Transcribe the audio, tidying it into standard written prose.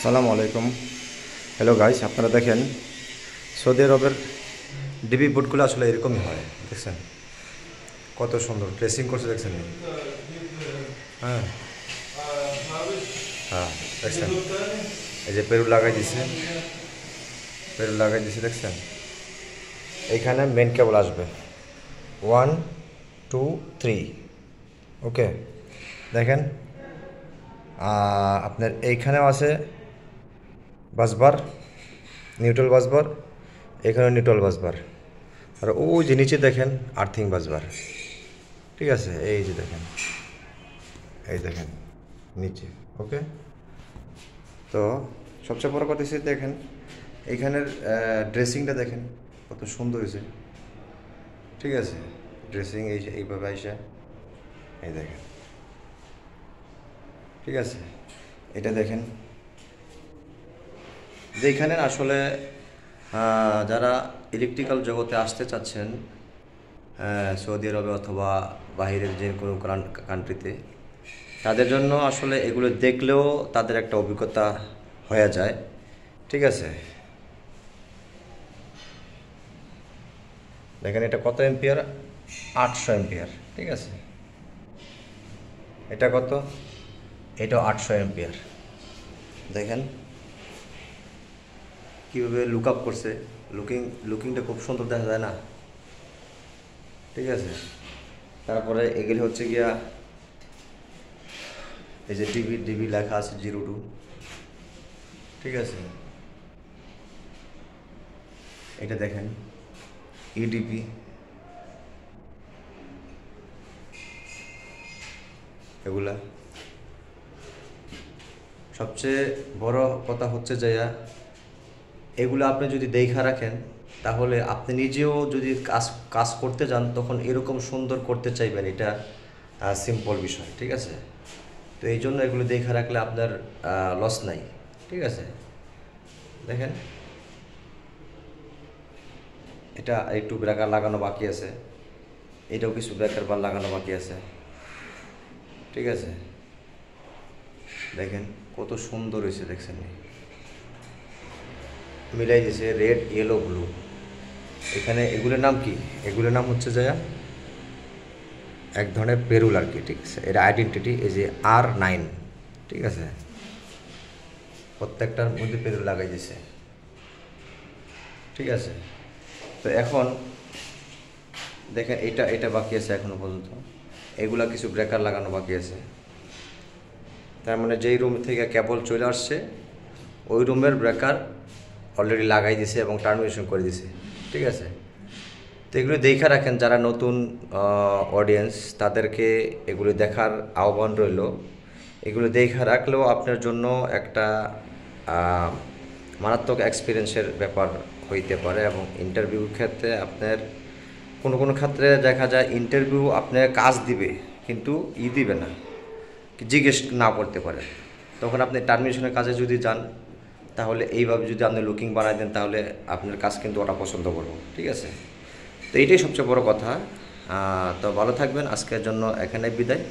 আসসালামু আলাইকুম। Hello guys, আপনারা দেখেন সৌদি আরবের ডিবি বুটগুলো আসলে এরকমই হয়। দেখছেন কত সুন্দর ড্রেসিং করছে, দেখছেন? হ্যাঁ হ্যাঁ, দেখছেন এই যে পেরু লাগাই দিছে, দেখছেন? এইখানে মেন কেবল আসবে 1 2 3। ওকে, দেখেন আপনার এইখানেও আছে বাসবার, নিউট্রাল বাসবার, এখানে নিউট্রাল বাসবার, আর ওই যে নিচে দেখেন আর্থিং বাসবার। ঠিক আছে, এই যে দেখেন, এই দেখেন নিচে। ওকে, তো সবচেয়ে বড় কথা হচ্ছে দেখেন এইখানের ড্রেসিংটা দেখেন কত সুন্দর হয়েছে। ঠিক আছে, ড্রেসিং এই যে এইভাবে আইসা, এই দেখেন। ঠিক আছে, এটা দেখেন যে এখানে আসলে যারা ইলেকট্রিক্যাল জগতে আসতে চাচ্ছেন সৌদি আরবে অথবা বাহিরের যে কোনো কান্ট্রিতে, তাদের জন্য আসলে এগুলো দেখলেও তাদের একটা অভিজ্ঞতা হয়ে যায়। ঠিক আছে, দেখেন এটা কত এম্পিয়ার, 800 এম্পিয়ার। ঠিক আছে, এটা কত, এটাও 800 এম্পিয়ার। দেখেন কীভাবে লুক আপ করছে, লুকিংটা খুব সুন্দর দেখা যায় না? ঠিক আছে, তারপরে এগুলি হচ্ছে গিয়া এই যে ডিবি লেখা আছে 02। ঠিক আছে, এটা দেখেন ইডিপি। এগুলা সবচেয়ে বড় কথা হচ্ছে যে এগুলো আপনি যদি দেখা রাখেন, তাহলে আপনি নিজেও যদি কাজ করতে যান তখন এরকম সুন্দর করতে চাইবেন। এটা সিম্পল বিষয়। ঠিক আছে, তো এই জন্য এগুলো দেখা রাখলে আপনার লস নাই। ঠিক আছে, দেখেন এটা একটু ব্রেকার লাগানো বাকি আছে, এটাও কিছু ব্রেকার বার লাগানো বাকি আছে। ঠিক আছে, দেখেন কত সুন্দর হয়েছে, দেখছেন? মিলাই দিয়েছে রেড, ইয়েলো, ব্লু। এখানে এগুলোর নাম কি? এগুলোর নাম হচ্ছে যে এক ধরনের পেরুল আর কি। ঠিক আছে, এর আইডেন্টিটি এই যে R9। ঠিক আছে, প্রত্যেকটার মধ্যে পেরুল লাগাই দিয়েছে। ঠিক আছে, তো এখন দেখেন এটা বাকি আছে এখনো পর্যন্ত, এগুলা কিছু ব্রেকার লাগানো বাকি আছে। তার মানে যেই রুম থেকে কেবল চলে আসছে ওই রুমের ব্রেকার অলরেডি লাগাই দিছে এবং টার্মিনেশন করে দিছে। ঠিক আছে, তো এগুলো দেখা রাখেন, যারা নতুন অডিয়েন্স তাদেরকে এগুলো দেখার আহ্বান রইল। এগুলো দেখা রাখলেও আপনার জন্য একটা মারাত্মক এক্সপিরিয়েন্সের ব্যাপার হইতে পারে। এবং ইন্টারভিউর ক্ষেত্রে আপনার কোনো ক্ষেত্রে দেখা যায় ইন্টারভিউ আপনার কাজ দিবে কিন্তু দিবে না, জিজ্ঞেস না করতে পারে। তখন আপনি টার্মিনেশনের কাজে যদি যান, তাহলে এইভাবে যদি আপনি লুকিং বানাই দেন, তাহলে আপনার কাজ কিন্তু ওরা পছন্দ করবো। ঠিক আছে, তো এইটাই সবচেয়ে বড় কথা। তো ভালো থাকবেন, আজকের জন্য এখানে বিদায়।